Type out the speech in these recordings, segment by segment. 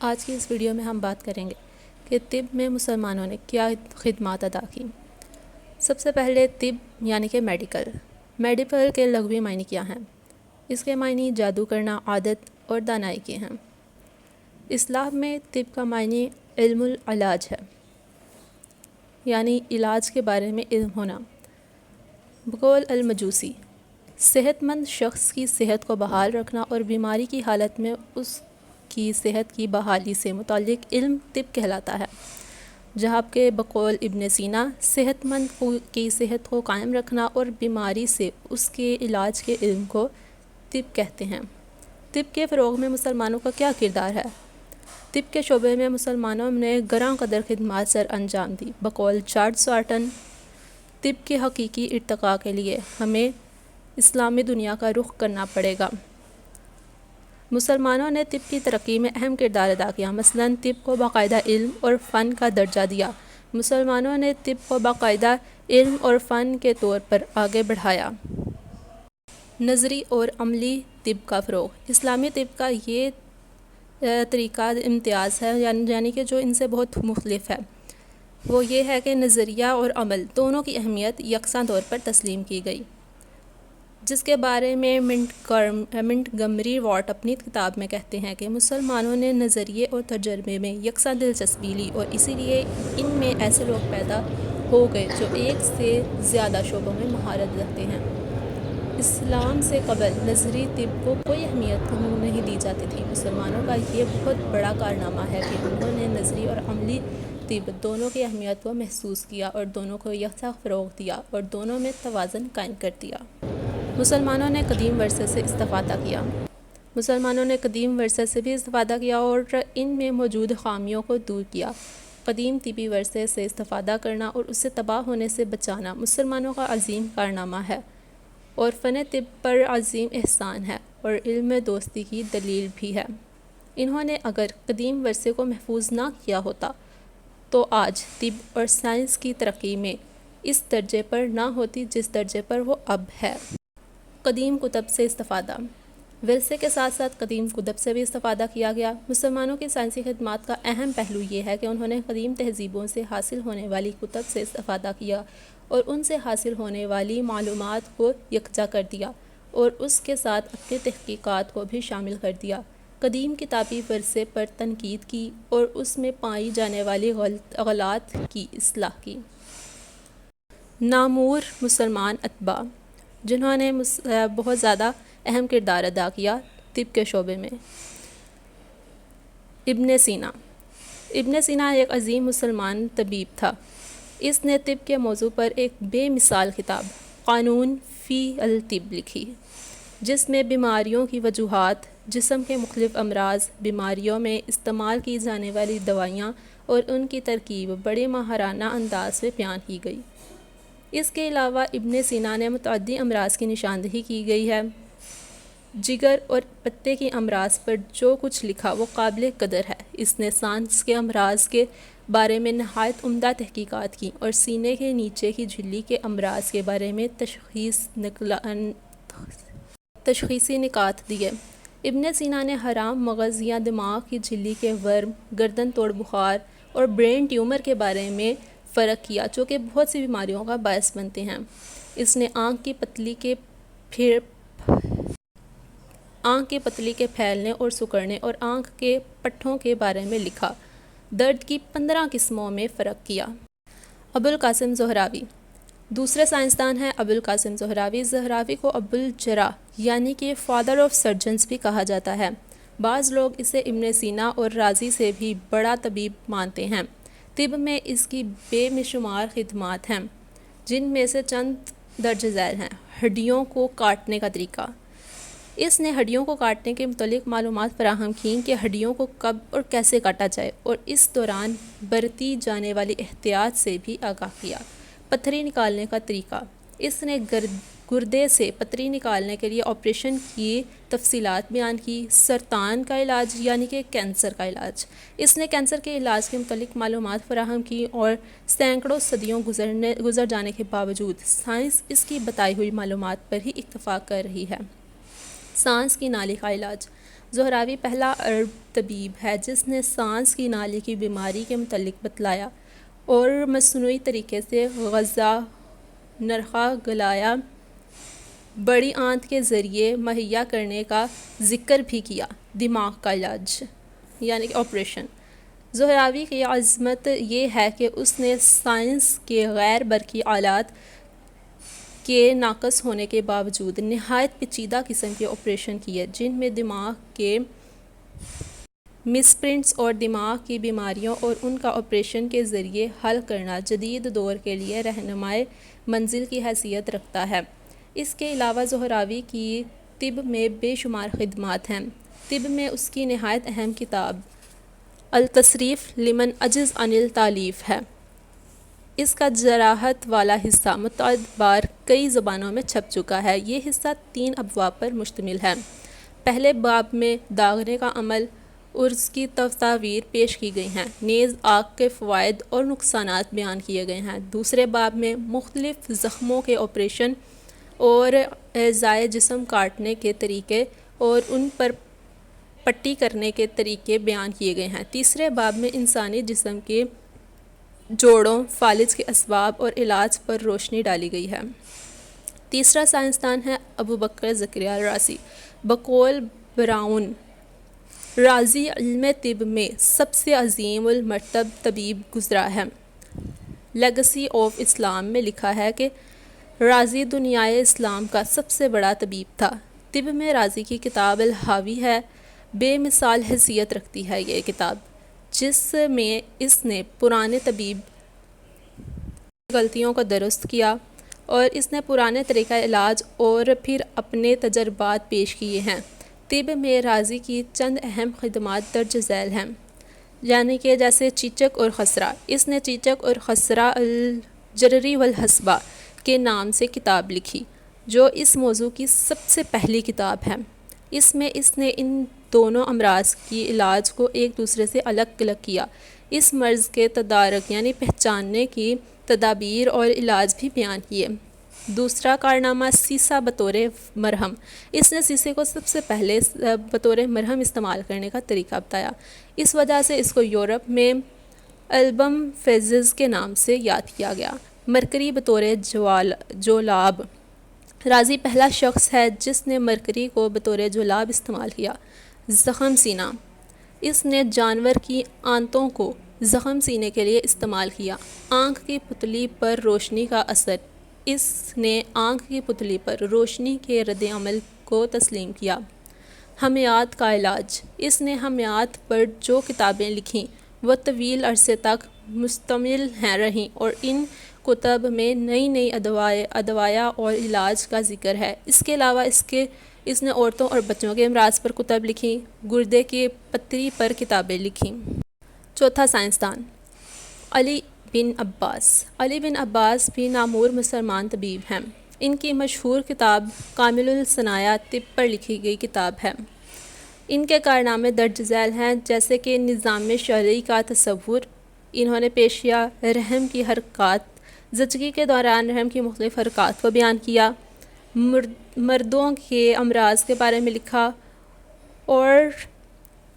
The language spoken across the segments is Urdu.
آج کی اس ویڈیو میں ہم بات کریں گے کہ طب میں مسلمانوں نے کیا خدمات ادا کی۔ سب سے پہلے طب یعنی کہ میڈیکل کے لغوی معنی کیا ہیں؟ اس کے معنی جادو کرنا، عادت اور دانائی کے ہیں۔ اسلام میں طب کا معنی علم العلاج ہے، یعنی علاج کے بارے میں علم ہونا۔ بقول المجوسی، صحت مند شخص کی صحت کو بحال رکھنا اور بیماری کی حالت میں اس کی صحت کی بحالی سے متعلق علم طب کہلاتا ہے، جہاں کہ بقول ابن سینا، صحت مند کی صحت کو قائم رکھنا اور بیماری سے اس کے علاج کے علم کو طب کہتے ہیں۔ طب کے فروغ میں مسلمانوں کا کیا کردار ہے؟ طب کے شعبے میں مسلمانوں نے گراں قدر خدمات سر انجام دی۔ بقول چارلس سارٹن، طب کے حقیقی ارتقاء کے لیے ہمیں اسلامی دنیا کا رخ کرنا پڑے گا۔ مسلمانوں نے طب کی ترقی میں اہم کردار ادا کیا، مثلاً طب کو باقاعدہ علم اور فن کا درجہ دیا۔ مسلمانوں نے طب کو باقاعدہ علم اور فن کے طور پر آگے بڑھایا۔ نظری اور عملی طب کا فروغ، اسلامی طب کا یہ طریقہ امتیاز ہے، یعنی کہ جو ان سے بہت مختلف ہے، وہ یہ ہے کہ نظریہ اور عمل دونوں کی اہمیت یکساں طور پر تسلیم کی گئی، جس کے بارے میں منٹگمری واٹ اپنی کتاب میں کہتے ہیں کہ مسلمانوں نے نظریے اور تجربے میں یکساں دلچسپی لی اور اسی لیے ان میں ایسے لوگ پیدا ہو گئے جو ایک سے زیادہ شعبوں میں مہارت رکھتے ہیں۔ اسلام سے قبل نظری طب کو کوئی اہمیت نہیں دی جاتی تھی۔ مسلمانوں کا یہ بہت بڑا کارنامہ ہے کہ انہوں نے نظری اور عملی طب دونوں کی اہمیت کو محسوس کیا اور دونوں کو یکساں فروغ دیا اور دونوں میں توازن قائم کر دیا۔ مسلمانوں نے قدیم ورثے سے استفادہ کیا۔ مسلمانوں نے قدیم ورثے سے بھی استفادہ کیا اور ان میں موجود خامیوں کو دور کیا۔ قدیم طبی ورثے سے استفادہ کرنا اور اسے تباہ ہونے سے بچانا مسلمانوں کا عظیم کارنامہ ہے اور فن طب پر عظیم احسان ہے اور علم دوستی کی دلیل بھی ہے۔ انہوں نے اگر قدیم ورثے کو محفوظ نہ کیا ہوتا تو آج طب اور سائنس کی ترقی میں اس درجے پر نہ ہوتی جس درجے پر وہ اب ہے۔ قدیم کتب سے استفادہ، ورثے کے ساتھ ساتھ قدیم کتب سے بھی استفادہ کیا گیا۔ مسلمانوں کی سائنسی خدمات کا اہم پہلو یہ ہے کہ انہوں نے قدیم تہذیبوں سے حاصل ہونے والی کتب سے استفادہ کیا اور ان سے حاصل ہونے والی معلومات کو یکجا کر دیا اور اس کے ساتھ اپنی تحقیقات کو بھی شامل کر دیا۔ قدیم کتابی ورثے پر تنقید کی اور اس میں پائی جانے والی غلطات کی اصلاح کی۔ نامور مسلمان اتباع، جنہوں نے بہت زیادہ اہم کردار ادا کیا طب کے شعبے میں۔ ابن سینا ایک عظیم مسلمان طبیب تھا۔ اس نے طب کے موضوع پر ایک بے مثال کتاب قانون فی الطب لکھی، جس میں بیماریوں کی وجوہات، جسم کے مختلف امراض، بیماریوں میں استعمال کی جانے والی دوائیاں اور ان کی ترکیب بڑے ماہرانہ انداز میں بیان کی گئی۔ اس کے علاوہ ابن سینا نے متعدی امراض کی نشاندہی کی گئی ہے۔ جگر اور پتے کی امراض پر جو کچھ لکھا وہ قابل قدر ہے۔ اس نے سانس کے امراض کے بارے میں نہایت عمدہ تحقیقات کی اور سینے کے نیچے کی جھلی کے امراض کے بارے میں تشخیصی نکات دیے۔ ابن سینا نے حرام مغز یا دماغ کی جھلی کے ورم، گردن توڑ بخار اور برین ٹیومر کے بارے میں فرق کیا، جو کہ بہت سی بیماریوں کا باعث بنتے ہیں۔ اس نے آنکھ کی پتلی کے پھیلنے اور سکڑنے اور آنکھ کے پٹھوں کے بارے میں لکھا۔ درد کی 15 قسموں میں فرق کیا۔ ابوالقاسم زہراوی، دوسرے سائنسدان ہیں ابوالقاسم زہراوی۔ زہراوی کو ابو الجراح یعنی کہ فادر آف سرجنز بھی کہا جاتا ہے۔ بعض لوگ اسے ابن سینا اور رازی سے بھی بڑا طبیب مانتے ہیں۔ طب میں اس کی بے شمار خدمات ہیں، جن میں سے چند درج ذیل ہیں۔ ہڈیوں کو کاٹنے کا طریقہ، اس نے ہڈیوں کو کاٹنے کے متعلق معلومات فراہم کیں کہ ہڈیوں کو کب اور کیسے کاٹا جائے اور اس دوران برتی جانے والی احتیاط سے بھی آگاہ کیا۔ پتھری نکالنے کا طریقہ، اس نے گردے سے پتھری نکالنے کے لیے آپریشن کی تفصیلات بیان کی۔ سرطان کا علاج یعنی کہ کینسر کا علاج، اس نے کینسر کے علاج کے متعلق معلومات فراہم کی اور سینکڑوں صدیوں گزر جانے کے باوجود سائنس اس کی بتائی ہوئی معلومات پر ہی اکتفا کر رہی ہے۔ سانس کی نالی کا علاج، زہراوی پہلا عرب طبیب ہے جس نے سانس کی نالی کی بیماری کے متعلق بتلایا اور مصنوعی طریقے سے غذا نرخہ گلایا بڑی آنت کے ذریعے مہیا کرنے کا ذکر بھی کیا۔ دماغ کا علاج یعنی کہ آپریشن۔ زہراوی کی عظمت یہ ہے کہ اس نے سائنس کے غیر برقی آلات کے ناقص ہونے کے باوجود نہایت پیچیدہ قسم کے آپریشن کیے جن میں دماغ کے مسپرنٹس اور دماغ کی بیماریوں اور ان کا آپریشن کے ذریعے حل کرنا جدید دور کے لیے رہنمائے منزل کی حیثیت رکھتا ہے۔ اس کے علاوہ زہراوی کی طب میں بے شمار خدمات ہیں۔ طب میں اس کی نہایت اہم کتاب التصریف لمن عجز عن التالیف ہے۔ اس کا جراحت والا حصہ متعدد بار کئی زبانوں میں چھپ چکا ہے۔ یہ حصہ 3 ابواب پر مشتمل ہے۔ پہلے باب میں داغنے کا عمل اور اس کی تصاویر پیش کی گئی ہیں، نیز آگ کے فوائد اور نقصانات بیان کیے گئے ہیں۔ دوسرے باب میں مختلف زخموں کے آپریشن اور اعضائے جسم کاٹنے کے طریقے اور ان پر پٹی کرنے کے طریقے بیان کیے گئے ہیں۔ تیسرے باب میں انسانی جسم کے جوڑوں، فالج کے اسباب اور علاج پر روشنی ڈالی گئی ہے۔ تیسرا سائنسدان ہے ابوبکر زکریا رازی۔ بقول براؤن، رازی علم طب میں سب سے عظیم المرتب طبیب گزرا ہے۔ لیگسی آف اسلام میں لکھا ہے کہ رازی دنیائے اسلام کا سب سے بڑا طبیب تھا۔ طب میں رازی کی کتاب الحاوی ہے بے مثال حیثیت رکھتی ہے۔ یہ کتاب جس میں اس نے پرانے طبیب غلطیوں کو درست کیا اور اس نے پرانے طریقہ علاج اور پھر اپنے تجربات پیش کیے ہیں۔ طب میں رازی کی چند اہم خدمات درج ذیل ہیں، یعنی کہ جیسے چیچک اور خسرہ۔ اس نے چیچک اور خسرہ الجرری والحسبہ کے نام سے کتاب لکھی جو اس موضوع کی سب سے پہلی کتاب ہے۔ اس میں اس نے ان دونوں امراض کی علاج کو ایک دوسرے سے الگ الگ کیا۔ اس مرض کے تدارک یعنی پہچاننے کی تدابیر اور علاج بھی بیان کیے۔ دوسرا کارنامہ سیسہ بطور مرہم۔ اس نے سیسے کو سب سے پہلے بطور مرہم استعمال کرنے کا طریقہ بتایا۔ اس وجہ سے اس کو یورپ میں البم فیزز کے نام سے یاد کیا گیا۔ مرکری بطور جولاب۔ رازی پہلا شخص ہے جس نے مرکری کو بطور جولاب استعمال کیا۔ زخم سینہ۔ اس نے جانور کی آنتوں کو زخم سینے کے لیے استعمال کیا۔ آنکھ کی پتلی پر روشنی کا اثر۔ اس نے آنکھ کی پتلی پر روشنی کے رد عمل کو تسلیم کیا۔ ہمیات کا علاج۔ اس نے ہمیات پر جو کتابیں لکھیں وہ طویل عرصے تک مشتمل رہیں اور ان کتب میں نئی نئی ادویہ اور علاج کا ذکر ہے۔ اس کے علاوہ اس نے عورتوں اور بچوں کے امراض پر کتب لکھیں، گردے کی پتری پر کتابیں لکھیں۔ چوتھا سائنسدان علی بن عباس۔ علی بن عباس بھی نامور مسلمان طبیب ہیں۔ ان کی مشہور کتاب کامل الصنایع طب پر لکھی گئی کتاب ہے۔ ان کے کارنامے درج ذیل ہیں جیسے کہ نظام شرعی کا تصور انہوں نے پیش کیا، رحم کی حرکات، زچگی کے دوران رحم کی مختلف حرکات کو بیان کیا، مردوں کے امراض کے بارے میں لکھا اور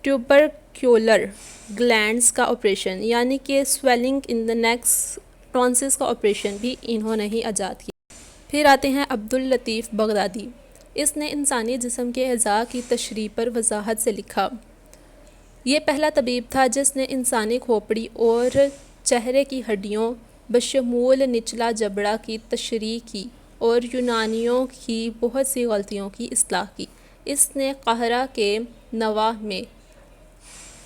ٹیوبرکیولر گلینڈز کا آپریشن یعنی کہ سویلنگ ان دا نیکس ٹونسس کا آپریشن بھی انہوں نے ہی ایجاد کیا۔ پھر آتے ہیں عبداللطیف بغدادی۔ اس نے انسانی جسم کے اعضاء کی تشریح پر وضاحت سے لکھا۔ یہ پہلا طبیب تھا جس نے انسانی کھوپڑی اور چہرے کی ہڈیوں بشمول نچلا جبڑا کی تشریح کی اور یونانیوں کی بہت سی غلطیوں کی اصلاح کی۔ اس نے قاہرہ کے نواح میں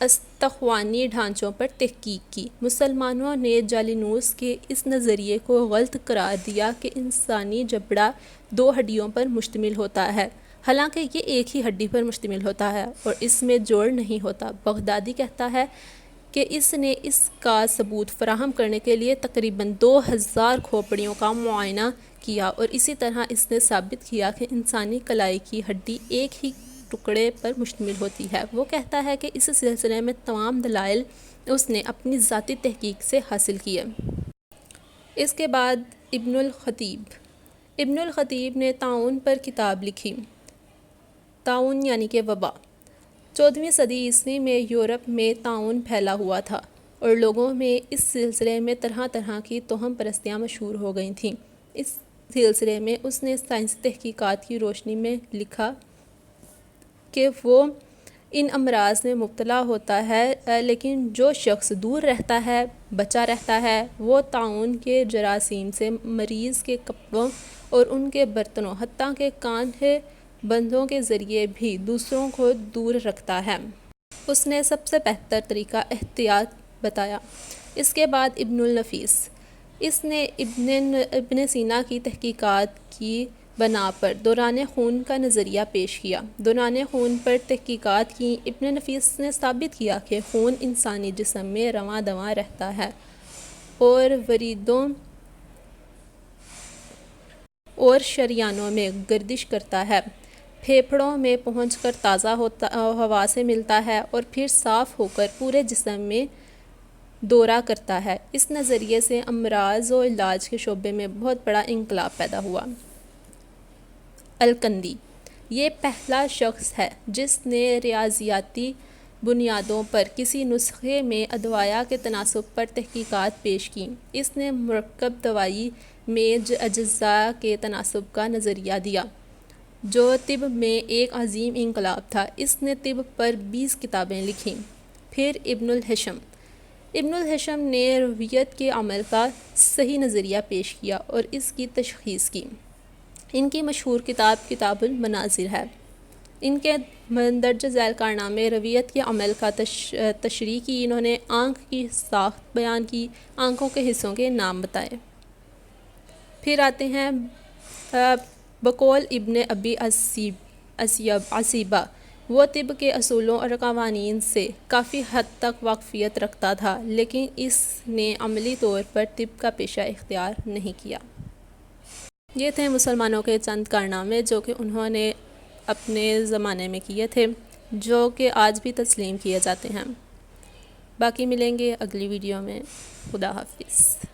استخوانی ڈھانچوں پر تحقیق کی۔ مسلمانوں نے جالینوس کے اس نظریے کو غلط قرار دیا کہ انسانی جبڑا 2 ہڈیوں پر مشتمل ہوتا ہے، حالانکہ یہ ایک ہی ہڈی پر مشتمل ہوتا ہے اور اس میں جوڑ نہیں ہوتا۔ بغدادی کہتا ہے کہ اس نے اس کا ثبوت فراہم کرنے کے لیے تقریباً 2000 کھوپڑیوں کا معائنہ کیا اور اسی طرح اس نے ثابت کیا کہ انسانی کلائی کی ہڈی ایک ہی ٹکڑے پر مشتمل ہوتی ہے۔ وہ کہتا ہے کہ اس سلسلے میں تمام دلائل اس نے اپنی ذاتی تحقیق سے حاصل کیے۔ اس کے بعد ابن الخطیب۔ ابن الخطیب نے طاعون پر کتاب لکھی۔ طاعون یعنی کہ وبا۔ 14ویں صدی عیسوی میں یورپ میں طاعون پھیلا ہوا تھا اور لوگوں میں اس سلسلے میں طرح طرح کی توہم پرستیاں مشہور ہو گئی تھیں۔ اس سلسلے میں اس نے سائنسی تحقیقات کی روشنی میں لکھا کہ وہ ان امراض میں مبتلا ہوتا ہے، لیکن جو شخص دور رہتا ہے، بچا رہتا ہے، وہ طاعون کے جراثیم سے مریض کے کپڑوں اور ان کے برتنوں، حتیٰ کہ کانٹے بندوں کے ذریعے بھی دوسروں کو دور رکھتا ہے۔ اس نے سب سے بہتر طریقہ احتیاط بتایا۔ اس کے بعد ابن النفیس، اس نے ابن سینا کی تحقیقات کی بنا پر دوران خون کا نظریہ پیش کیا۔ دوران خون پر تحقیقات کی ابن نفیس نے ثابت کیا کہ خون انسانی جسم میں رواں دواں رہتا ہے اور وریدوں اور شریانوں میں گردش کرتا ہے، پھیپھڑوں میں پہنچ کر تازہ ہوا سے ملتا ہے اور پھر صاف ہو کر پورے جسم میں دورہ کرتا ہے۔ اس نظریے سے امراض و علاج کے شعبے میں بہت بڑا انقلاب پیدا ہوا۔ الکندی، یہ پہلا شخص ہے جس نے ریاضیاتی بنیادوں پر کسی نسخے میں ادویہ کے تناسب پر تحقیقات پیش کیں۔ اس نے مرکب دوائی میں اجزاء کے تناسب کا نظریہ دیا، جو طب میں ایک عظیم انقلاب تھا۔ اس نے طب پر 20 کتابیں لکھیں۔ پھر ابن الہشم نے رویت کے عمل کا صحیح نظریہ پیش کیا اور اس کی تشخیص کی۔ ان کی مشہور کتاب کتاب المناظر ہے۔ ان کے مندرجہ ذیل کارنامے رویت کے عمل کا تشریح کی۔ انہوں نے آنکھ کی ساخت بیان کی، آنکھوں کے حصوں کے نام بتائے۔ پھر آتے ہیں بقول ابن ابی عصیبہ، وہ طب کے اصولوں اور قوانین سے کافی حد تک واقفیت رکھتا تھا، لیکن اس نے عملی طور پر طب کا پیشہ اختیار نہیں کیا۔ یہ تھے مسلمانوں کے چند کارنامے جو کہ انہوں نے اپنے زمانے میں کیے تھے، جو کہ آج بھی تسلیم کیے جاتے ہیں۔ باقی ملیں گے اگلی ویڈیو میں۔ خدا حافظ۔